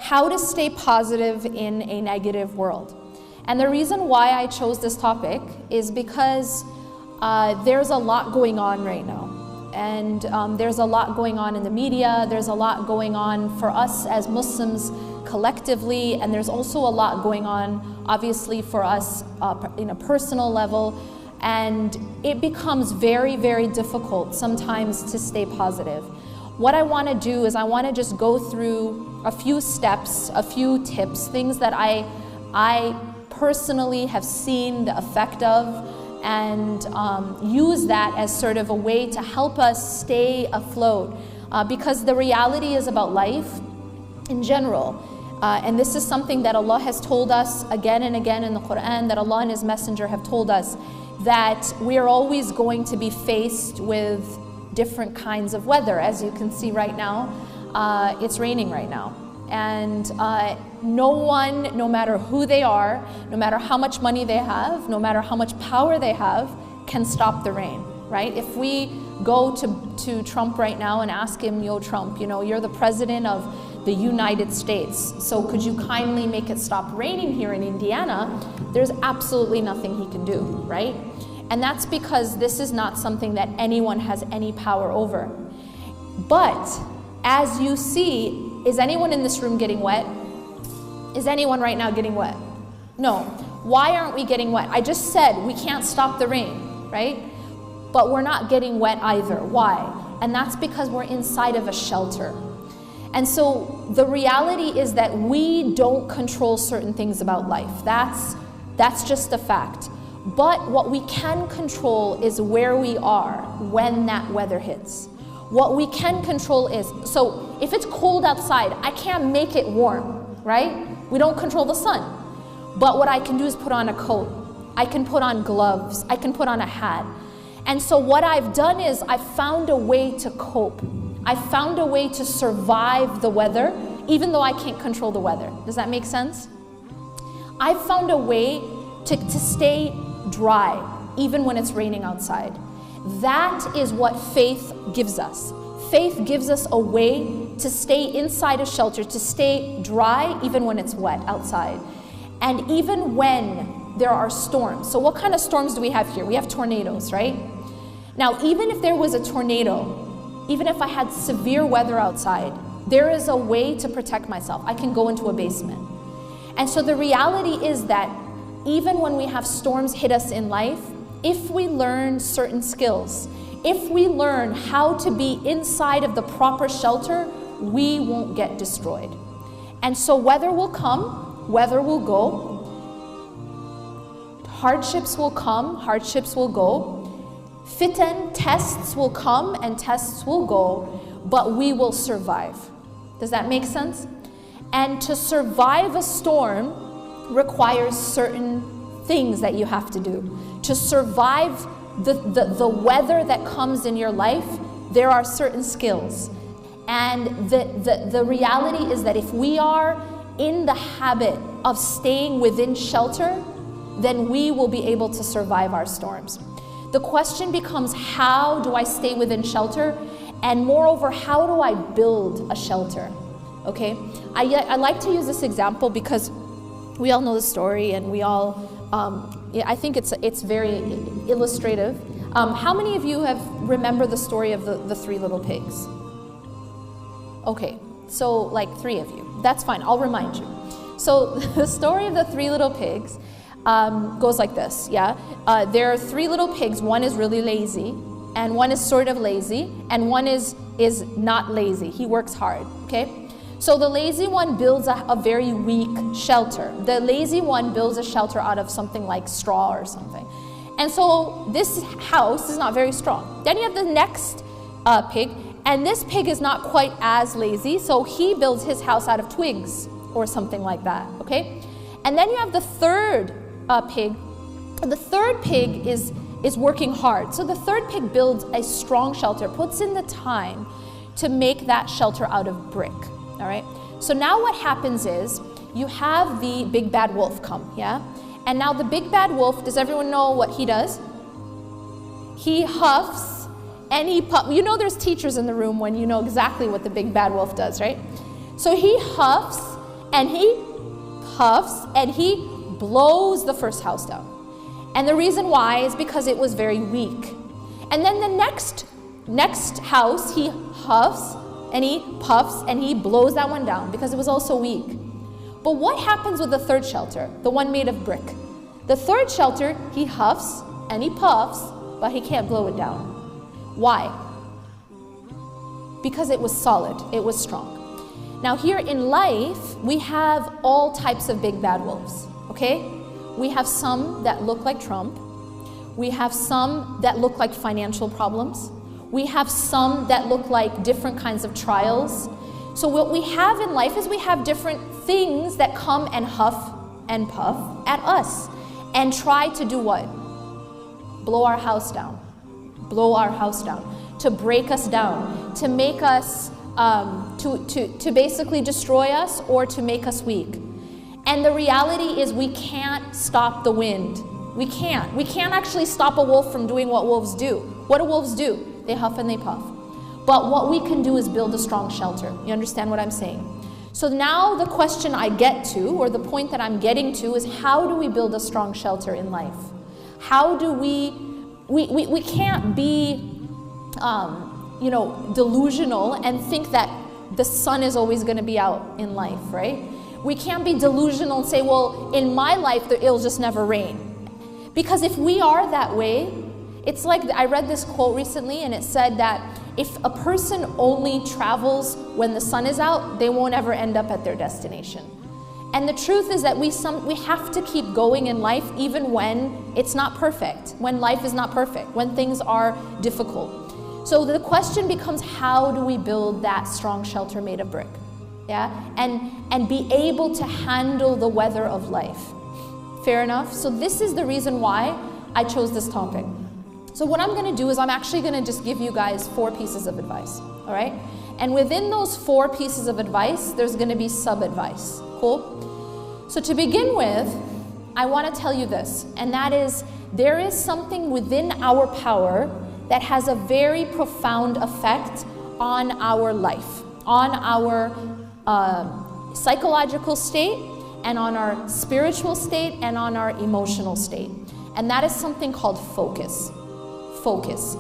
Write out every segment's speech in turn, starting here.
How to stay positive in a negative world. And the reason why I chose this topic is because there's a lot going on right now. And there's a lot going on in the media, there's a lot going on for us as Muslims collectively, and there's also a lot going on obviously for us in a personal level. And it becomes very, very difficult sometimes to stay positive. What I want to do is I want to just go through a few steps, a few tips, things that I personally have seen the effect of, and use that as sort of a way to help us stay afloat. Because the reality is about life in general. And this is something that Allah has told us again and again in the Quran, that Allah and His Messenger have told us, that we are always going to be faced with different kinds of weather. As you can see right now, it's raining right now. And no one, no matter who they are, no matter how much money they have, no matter how much power they have, can stop the rain, right? If we go to Trump right now and ask him, yo Trump, you know, you're the president of the United States, so could you kindly make it stop raining here in Indiana? There's absolutely nothing he can do, right? And that's because this is not something that anyone has any power over. But as you see, is anyone in this room getting wet? Is anyone right now getting wet? No. Why aren't we getting wet? I just said we can't stop the rain, right? But we're not getting wet either. Why? And that's because we're inside of a shelter. And so the reality is that we don't control certain things about life. That's just a fact. But what we can control is where we are when that weather hits. What we can control is, so if it's cold outside, I can't make it warm, right? We don't control the sun. But what I can do is put on a coat. I can put on gloves. I can put on a hat. And so what I've done is I've found a way to cope. I found a way to survive the weather, even though I can't control the weather. Does that make sense? I've found a way to stay dry, even when it's raining outside. That is what faith gives us. Faith gives us a way to stay inside a shelter, to stay dry even when it's wet outside. And even when there are storms. So what kind of storms do we have here? We have tornadoes, right? Now, even if there was a tornado, even if I had severe weather outside, there is a way to protect myself. I can go into a basement. And so the reality is that even when we have storms hit us in life, if we learn certain skills, if we learn how to be inside of the proper shelter, we won't get destroyed. And so weather will come, weather will go, hardships will come, hardships will go, fitan, tests will come and tests will go, but we will survive. Does that make sense? And to survive a storm requires certain things that you have to do. To survive the weather that comes in your life, there are certain skills. And the reality is that if we are in the habit of staying within shelter, then we will be able to survive our storms. The question becomes, how do I stay within shelter? And moreover, how do I build a shelter? Okay, I like to use this example because we all know the story, and we all, I think it's very illustrative. How many of you have remember the story of the three little pigs? Okay, so like 3 of you. That's fine, I'll remind you. So the story of the 3 little pigs goes like this, yeah? There are 3 little pigs. One is really lazy, and one is sort of lazy, and one is not lazy. He works hard, okay? So the lazy one builds a very weak shelter. The lazy one builds a shelter out of something like straw or something. And so this house is not very strong. Then you have the next pig, and this pig is not quite as lazy, so he builds his house out of twigs or something like that, okay? And then you have the third pig. The third pig is working hard. So the third pig builds a strong shelter, puts in the time to make that shelter out of brick. All right, so now what happens is you have the big bad wolf come, yeah? And now the big bad wolf, does everyone know what he does? he huffs, and he puffs. You know there's teachers in the room when you know exactly what the big bad wolf does, right? So he huffs, and he puffs, and he blows the first house down. And the reason why is because it was very weak. And then the next house, he huffs, and he puffs, and he blows that one down because it was also weak. But what happens with the third shelter, the one made of brick? The third shelter, he huffs and he puffs, but he can't blow it down. Why? Because it was solid, it was strong. Now here in life, we have all types of big bad wolves, okay? We have some that look like Trump. We have some that look like financial problems. We have some that look like different kinds of trials. So what we have in life is we have different things that come and huff and puff at us and try to do what? Blow our house down. Blow our house down. To break us down. To make us, to basically destroy us or to make us weak. And the reality is we can't stop the wind. We can't. We can't actually stop a wolf from doing what wolves do. What do wolves do? They huff and they puff. But what we can do is build a strong shelter. You understand what I'm saying? So now the question I get to, or the point that I'm getting to, is how do we build a strong shelter in life? How do we can't be, delusional and think that the sun is always going to be out in life, right? We can't be delusional and say, well, in my life, it'll just never rain. Because if we are that way, it's like, I read this quote recently and it said that if a person only travels when the sun is out, they won't ever end up at their destination. And the truth is that we have to keep going in life even when it's not perfect, when life is not perfect, when things are difficult. So the question becomes, how do we build that strong shelter made of brick? Yeah, and be able to handle the weather of life. Fair enough? So this is the reason why I chose this topic. So what I'm going to do is I'm actually going to just give you guys 4 pieces of advice, all right? And within those 4 pieces of advice, there's going to be sub-advice. Cool? So to begin with, I want to tell you this, and that is there is something within our power that has a very profound effect on our life, on our psychological state, and on our spiritual state, and on our emotional state. And that is something called focus. Focus.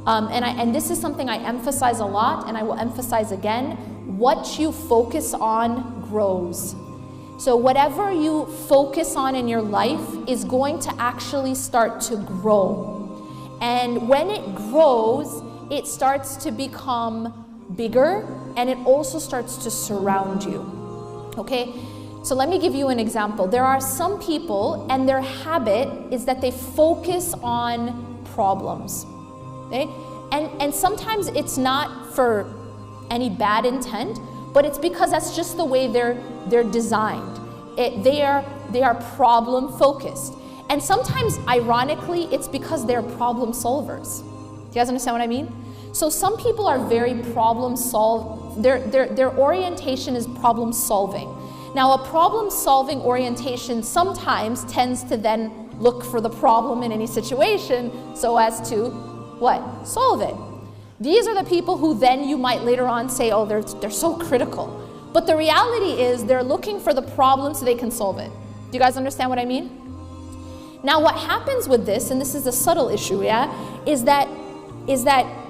And this is something I emphasize a lot, and I will emphasize again. What you focus on grows. So whatever you focus on in your life is going to actually start to grow. And when it grows, it starts to become bigger, and it also starts to surround you. Okay? So let me give you an example. There are some people, and their habit is that they focus on problems, okay? And sometimes it's not for any bad intent, but it's because that's just the way they're designed. They are problem focused, and sometimes ironically it's because they're problem solvers. Do you guys understand what I mean? So some people are very problem solve. Their orientation is problem solving. Now a problem solving orientation sometimes tends to then look for the problem in any situation so as to, what? Solve it. These are the people who then you might later on say, oh, they're so critical. But the reality is they're looking for the problem so they can solve it. Do you guys understand what I mean? Now what happens with this, and this is a subtle issue, yeah, is that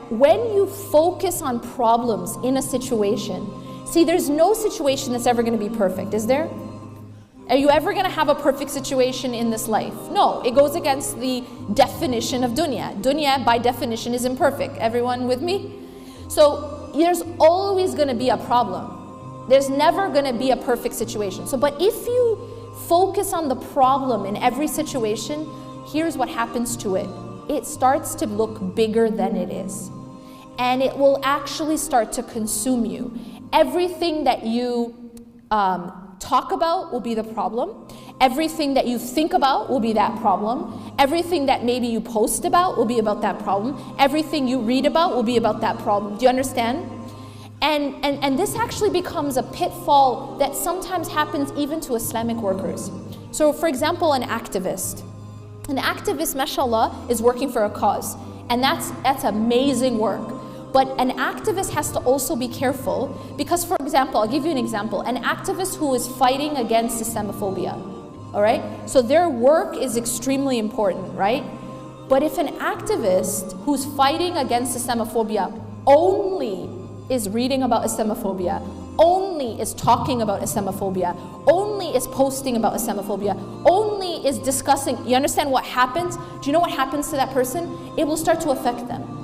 when you focus on problems in a situation, see, there's no situation that's ever going to be perfect, is there? Are you ever going to have a perfect situation in this life? No, it goes against the definition of dunya. Dunya, by definition, is imperfect. Everyone with me? So there's always going to be a problem. There's never going to be a perfect situation. So, but if you focus on the problem in every situation, here's what happens to it. It starts to look bigger than it is. And it will actually start to consume you. Everything that you talk about will be the problem. Everything that you think about will be that problem. Everything that maybe you post about will be about that problem. Everything you read about will be about that problem. Do you understand? And this actually becomes a pitfall that sometimes happens even to Islamic workers. So for example, an activist, mashallah, is working for a cause. And that's amazing work. But an activist has to also be careful because, for example, I'll give you an example. An activist who is fighting against Islamophobia, all right? So their work is extremely important, right? But if an activist who's fighting against Islamophobia only is reading about Islamophobia, only is talking about Islamophobia, only is posting about Islamophobia, only is discussing, you understand what happens? Do you know what happens to that person? It will start to affect them.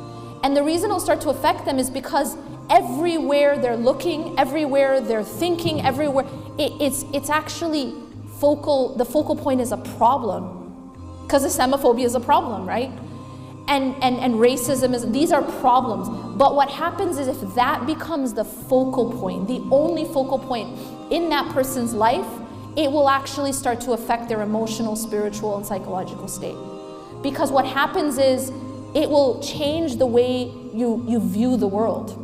And the reason it'll start to affect them is because everywhere they're looking, everywhere they're thinking, everywhere, it's actually the focal point is a problem. Because Islamophobia is a problem, right? And racism these are problems. But what happens is if that becomes the focal point, the only focal point in that person's life, it will actually start to affect their emotional, spiritual, and psychological state. Because what happens is it will change the way you view the world.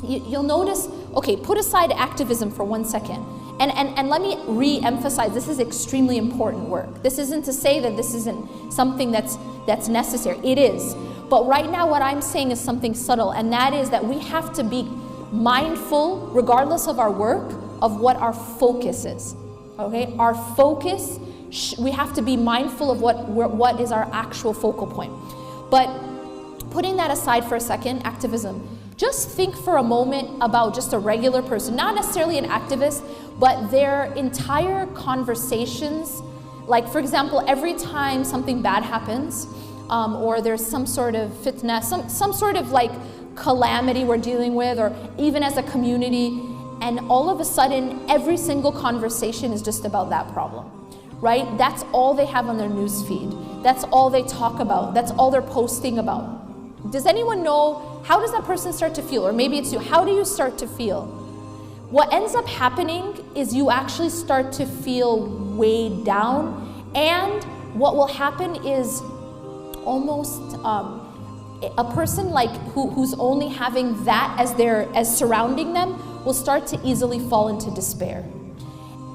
You'll notice, okay, put aside activism for 1 second. And let me re-emphasize, this is extremely important work. This isn't to say that this isn't something that's necessary. It is. But right now what I'm saying is something subtle, and that is that we have to be mindful, regardless of our work, of what our focus is. Okay? Our focus, we have to be mindful of what is our actual focal point. But putting that aside for a second, activism, just think for a moment about just a regular person, not necessarily an activist, but their entire conversations. Like, for example, every time something bad happens, or there's some sort of fitna, some sort of like calamity we're dealing with, or even as a community, and all of a sudden, every single conversation is just about that problem. Right? That's all they have on their news feed. That's all they talk about. That's all they're posting about. Does anyone know, how does that person start to feel? Or maybe it's you. How do you start to feel? What ends up happening is you actually start to feel weighed down, and what will happen is almost a person like who's only having that as surrounding them will start to easily fall into despair.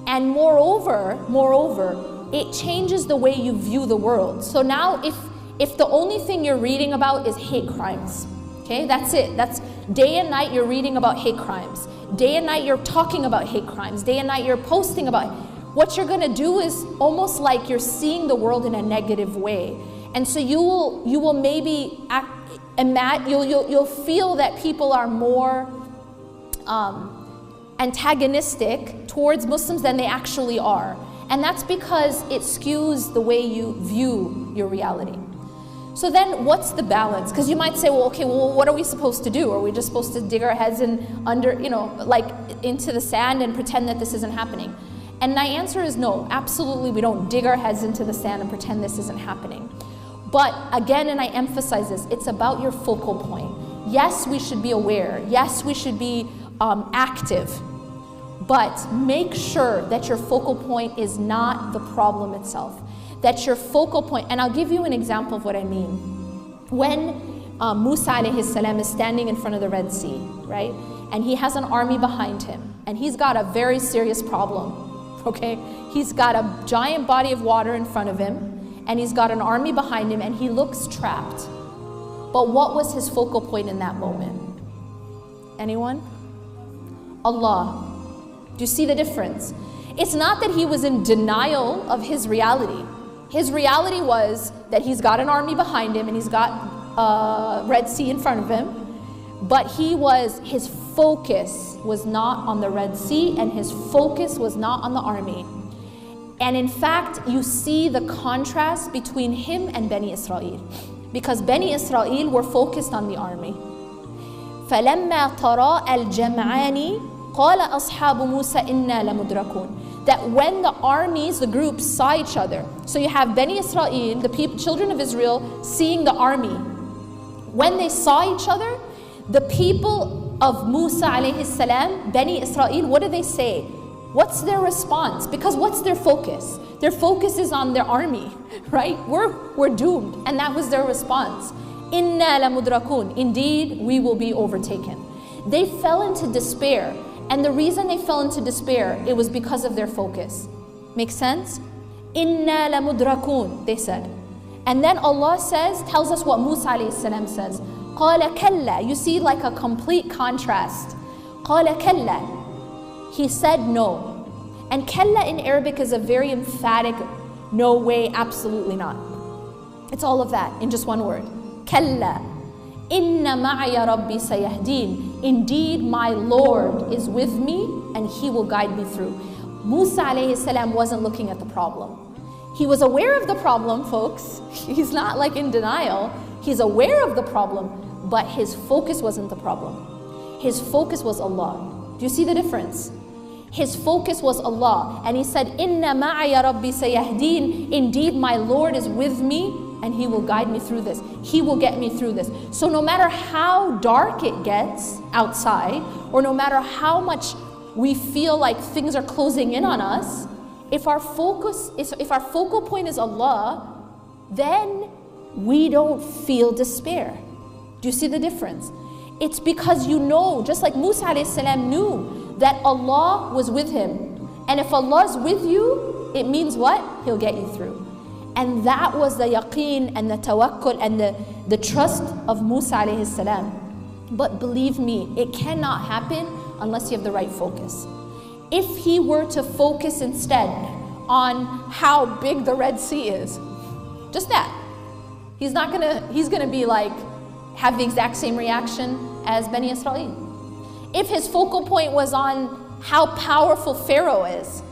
And moreover, it changes the way you view the world. So now if the only thing you're reading about is hate crimes, okay, that's it. That's day and night you're reading about hate crimes. Day and night you're talking about hate crimes. Day and night you're posting about it. What you're gonna do is almost like you're seeing the world in a negative way. And so you will maybe you'll feel that people are more antagonistic towards Muslims than they actually are. And that's because it skews the way you view your reality. So then what's the balance? Because you might say, well, okay, well, what are we supposed to do? Are we just supposed to dig our heads into the sand and pretend that this isn't happening? And my answer is no, absolutely we don't dig our heads into the sand and pretend this isn't happening. But again, and I emphasize this, it's about your focal point. Yes, we should be aware. Yes, we should be active, but make sure that your focal point is not the problem itself. That your focal point, and I'll give you an example of what I mean. When Musa alayhi salam is standing in front of the Red Sea, right? And he has an army behind him, and he's got a very serious problem, okay? He's got a giant body of water in front of him, and he's got an army behind him, and he looks trapped. But what was his focal point in that moment? Anyone? Allah. Do you see the difference? It's not that he was in denial of his reality. His reality was that he's got an army behind him and he's got a Red Sea in front of him, but his focus was not on the Red Sea and his focus was not on the army. And in fact, you see the contrast between him and Bani Israel, because Bani Israel were focused on the army. فَلَمَّا تَرَاءَ الْجَمْعَانِ قَالَ أَصْحَابُ مُوسَى إِنَّا لَمُدْرَكُونَ. That when the armies, the groups saw each other, so you have Bani Israel, the children of Israel, seeing the army. When they saw each other, the people of Musa alayhi salam, Bani Israel, what do they say? What's their response? Because what's their focus? Their focus is on their army, right? We're doomed, and that was their response. Inna lamudrakun. Indeed, we will be overtaken. They fell into despair, and the reason they fell into despair, it was because of their focus. Make sense? Inna lamudrakun, they said. And then Allah tells us what Musa alayhi salam says. قَالَ كَلَّا. You see like a complete contrast. قَالَ كَلَّا. He said no. And kalla in Arabic is a very emphatic, no way, absolutely not. It's all of that in just one word. Kalla. Inna ma'aya rabbi sayahdeen. Indeed, my Lord is with me and He will guide me through. Musa alayhi salam wasn't looking at the problem. He was aware of the problem, folks. He's not like in denial. He's aware of the problem, but his focus wasn't the problem. His focus was Allah. Do you see the difference? His focus was Allah. And he said, Inna ma'aya rabbi sayahdeen. Indeed, my Lord is with me and He will guide me through this. He will get me through this. So no matter how dark it gets outside, or no matter how much we feel like things are closing in on us, if our focal point is Allah, then we don't feel despair. Do you see the difference? It's because you know, just like Musa alayhi salam knew that Allah was with him. And if Allah's with you, it means what? He'll get you through. And that was the yaqeen and the tawakkul and the trust of Musa alayhi salam. But believe me, it cannot happen unless you have the right focus. If he were to focus instead on how big the Red Sea is, just that, he's gonna be like, have the exact same reaction as Bani Israel. If his focal point was on how powerful Pharaoh is,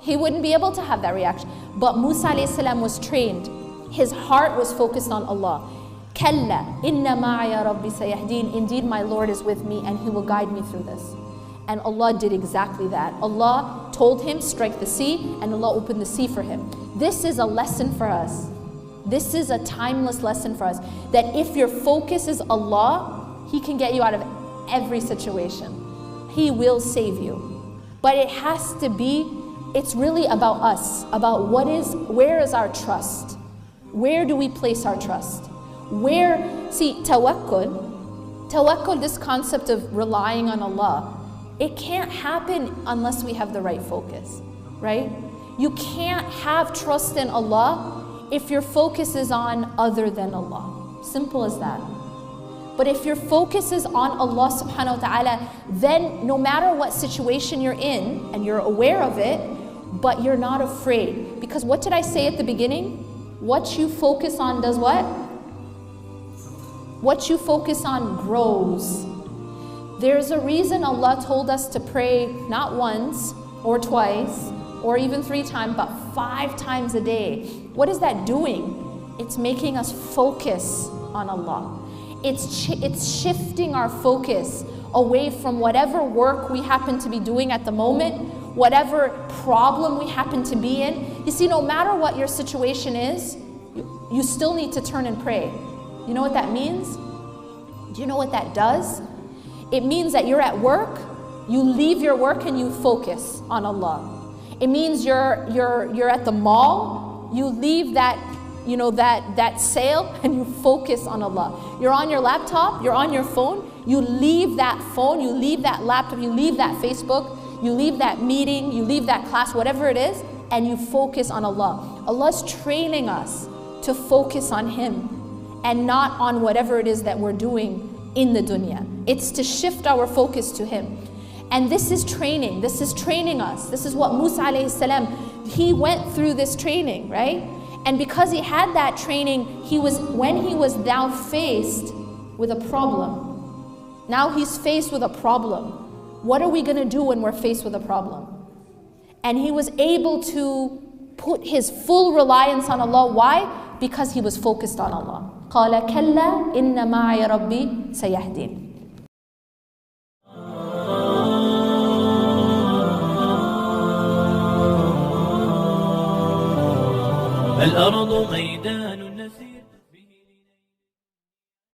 he wouldn't be able to have that reaction. But Musa alayhi salam was trained. His heart was focused on Allah. Kalla, inna ma'aya rabbi sayahdeen. Indeed, my Lord is with me and He will guide me through this. And Allah did exactly that. Allah told him, strike the sea, and Allah opened the sea for him. This is a lesson for us. This is a timeless lesson for us. That if your focus is Allah, He can get you out of every situation. He will save you. But it has to be, it's really about us, about where is our trust? Where do we place our trust? See, tawakkul, this concept of relying on Allah, it can't happen unless we have the right focus, right? You can't have trust in Allah if your focus is on other than Allah. Simple as that. But if your focus is on Allah subhanahu wa ta'ala, then no matter what situation you're in, and you're aware of it, but you're not afraid. Because what did I say at the beginning? What you focus on does what? What you focus on grows. There's a reason Allah told us to pray not once or twice or even 3 times, but 5 times a day. What is that doing? It's making us focus on Allah. It's shifting our focus away from whatever work we happen to be doing at the moment, whatever problem we happen to be in. You see, no matter what your situation is, you still need to turn and pray. You know what that means? Do you know what that does? It means that you're at work, you leave your work and you focus on Allah. It means you're at the mall, you leave that sale and you focus on Allah. You're on your laptop, you're on your phone, you leave that phone, you leave that laptop, you leave that Facebook, you leave that meeting, you leave that class, whatever it is, and you focus on Allah. Allah's training us to focus on Him and not on whatever it is that we're doing in the dunya. It's to shift our focus to Him. And this is training. This is training us. This is what Musa alayhi salam, he went through this training, right? And because he had that training, when he was now faced with a problem. Now he's faced with a problem. What are we going to do when we're faced with a problem? And he was able to put his full reliance on Allah. Why? Because he was focused on Allah. قَالَ كَلَّا إِنَّ مَعَيَ رَبِّي سَيَهْدِينِ. الأرض ميدان